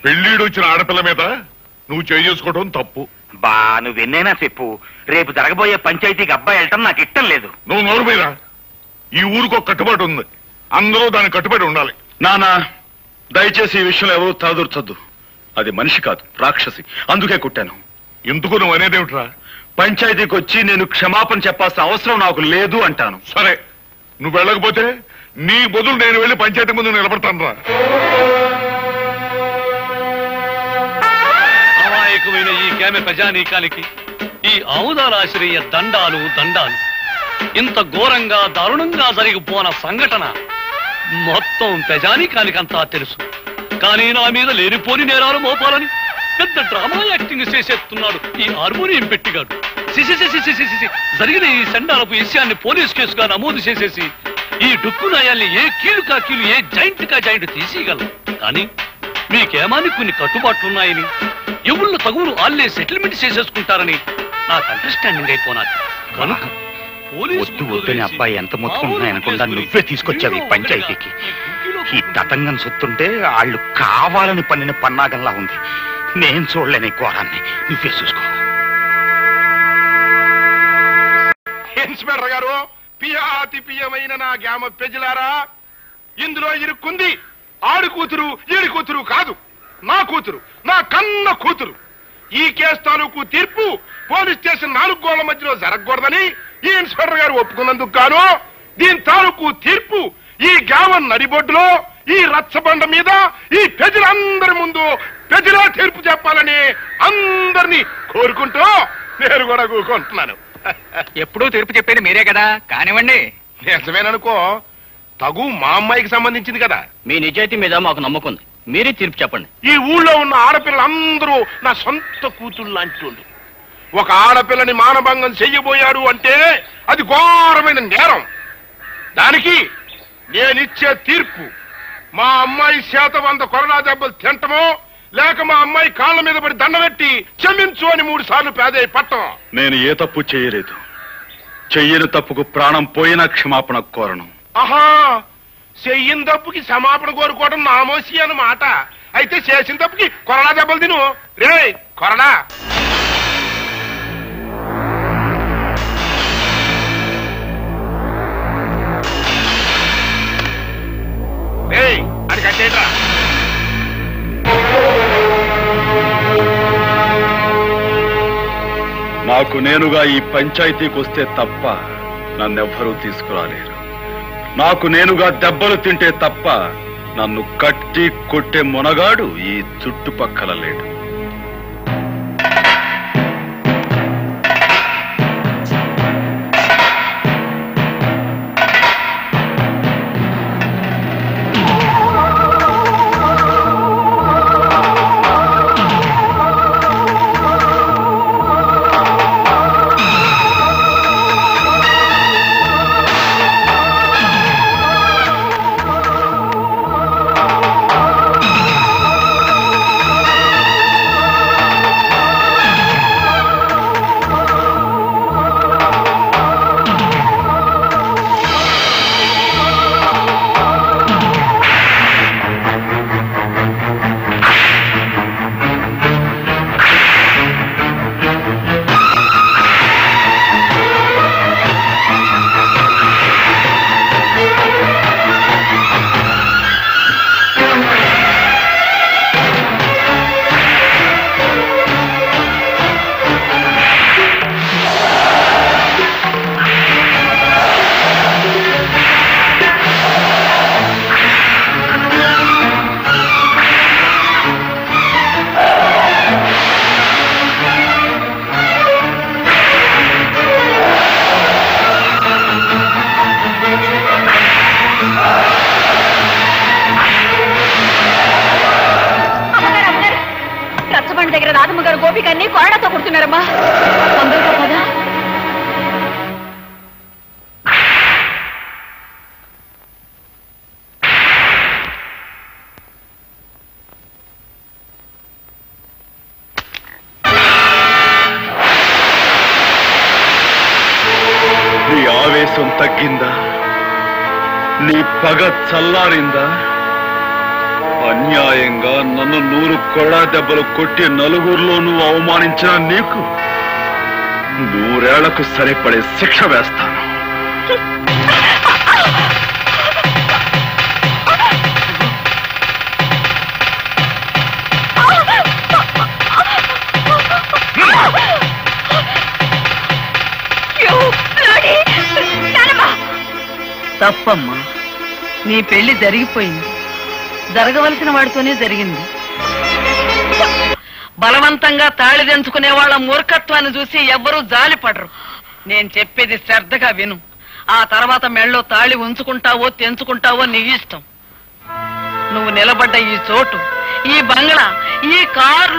పెళ్లిడు వచ్చిన ఆడపిల్ల మీద నువ్వు చేసుకోవడం తప్పు. బా నువ్వెన్నైనా చెప్పు, రేపు జరగబోయే పంచాయతీకి అబ్బాయి వెళ్ళటం నాకు ఇష్టం లేదు. నువ్వు నోరు మీద. ఈ ఊరికి ఒక కట్టుబాటు ఉంది, అందరూ దానికి కట్టుబడి ఉండాలి. నానా దయచేసి ఈ విషయంలో ఎవరూ తలదూర్చొద్దు. అది మనిషి కాదు, రాక్షసి. అందుకే కుట్టాను. ఎందుకు నువ్వు అనేదేమిట్రా? పంచాయతీకి వచ్చి నేను క్షమాపణ చెప్పాల్సిన అవసరం నాకు లేదు అంటాను. సరే, నువ్వు వెళ్ళకపోతే నీ బదులు నేను వెళ్ళి పంచాయతీ ముందు నిలబడతాను రా. అమాయకమైన ఈ కేమె ప్రజానీకానికి ఈ ఆముదారాశ్రయ దండాలు దండాలు. ఇంత ఘోరంగా దారుణంగా జరిగిపోన సంఘటన మొత్తం ప్రజానీకానికంతా తెలుసు. కానీ నా మీద లేనిపోని నేరాలు మోపాలని పెద్ద డ్రామా యాక్టింగ్ చేసేస్తున్నాడు ఈ హార్మోనియం పెట్టిగాడు. జరిగిన ఈ సండాలపు విషయాన్ని పోలీస్ కేసుగా నమోదు చేసేసి ఈ డుక్కు నాయాల్ని ఏ కీలు కా కీలు, ఏ జాయింట్ కా జాయింట్ తీసేయగలం. కానీ మీకేమాని కొన్ని కట్టుబాట్లున్నాయని, ఎవళ్ళు తగువులు ఆళ్లే సెటిల్మెంట్ చేసేసుకుంటారని నాకు అండర్స్టాండింగ్ అయిపోనాది. కనుక వద్దు వద్దని అబ్బాయి ఎంత మొత్తుకుంటున్నాయనకుండా నువ్వే తీసుకొచ్చావు ఈ పంచాయతీకి. ఈ తతంగం సొత్తుంటే వాళ్ళు కావాలని పన్నిన పన్నాగంలా ఉంది. నేను చూడలేని ఘోరాన్ని, నువ్వే చూసుకో. ఇన్స్పెక్టర్ గారు, పియాతి పియమైన నా గ్రామ ప్రజలారా, ఇందులో ఇరుక్కుంది ఆడు కూతురు ఈడి కూతురు కాదు, నా కూతురు, నా కన్న కూతురు. ఈ కేసు తాలూకు తీర్పు పోలీస్ స్టేషన్ 4 గోళ్ల మధ్యలో జరగకూడదని ఈ ఇన్స్పెక్టర్ గారు ఒప్పుకున్నందుకు గాను దీని తాలూకు తీర్పు ఈ గ్రామం నడిబొడ్డులో ఈ రచ్చబండ మీద ఈ ప్రజలందరి ముందు ప్రజలే తీర్పు చెప్పాలని అందరినీ కోరుకుంటూ నేను కూడా కూకుంటున్నాను. ఎప్పుడూ తీర్పు చెప్పేది మీరే కదా, కానివ్వండి. నిజమేననుకో, తగు మా అమ్మాయికి సంబంధించింది కదా. మీ నిజాయితీ మీద మాకు నమ్మకం ఉంది, మీరే తీర్పు చెప్పండి. ఈ ఊళ్ళో ఉన్న ఆడపిల్లలందరూ నా సొంత కూతుళ్ళు లాంటి. ఒక ఆడపిల్లని మానభంగం చెయ్యబోయాడు అంటే అది ఘోరమైన నేరం. దానికి నేనిచ్చే తీర్పు మా అమ్మాయి చేత 100 కొరడా దెబ్బలు తింటమో, లేక మా అమ్మాయి కాళ్ళ మీద పడి దండబెట్టి క్షమించు అని 3 సార్లు పేదయ్య పట్టం. నేను ఏ తప్పు చేయలేదు. చెయ్యని తప్పుకు ప్రాణం పోయినా క్షమాపణ కోరను. ఆహా, చెయ్యిన తప్పుకి క్షమాపణ కోరుకోవడం నామోసి అన్నమాట. అయితే చేసిన తప్పుకి కొరడా దెబ్బలు తిను. రే కొరడా. అది కట్టేట్రా. నాకు నేనుగా ఈ పంచాయతీకి వస్తే తప్ప నన్నెవ్వరూ తీసుకురాలేరు. నాకు నేనుగా దెబ్బలు తింటే తప్ప నన్ను కట్టి కొట్టే మునగాడు ఈ చుట్టుపక్కల లేడు. గోపికన్ని కొరడాతో కొడుతున్నారమ్మా. తొందరగా కదా. నీ ఆవేశం తగ్గిందా? నీ పగ చల్లారిందా? అన్యాయంగా నన్ను 100 కొరడా దెబ్బలు కొట్టి నలుగురిలోనూ అవమానించిన నీకు 100 ఏళ్లకు సరిపడే శిక్ష వేస్తాను. తప్పమ్మా, నీ పెళ్లి జరిగిపోయింది. జరగవలసిన వాడితోనే జరిగింది. బలవంతంగా తాళి తెంచుకునే వాళ్ళ మూర్ఖత్వాన్ని చూసి ఎవ్వరూ జాలిపడరు. నేను చెప్పేది శ్రద్ధగా విను. ఆ తర్వాత మెళ్ళో తాళి ఉంచుకుంటావో తెంచుకుంటావో నీ ఇష్టం. నువ్వు నిలబడ్డ ఈ చోటు, ఈ బంగ్లా, ఈ కార్లు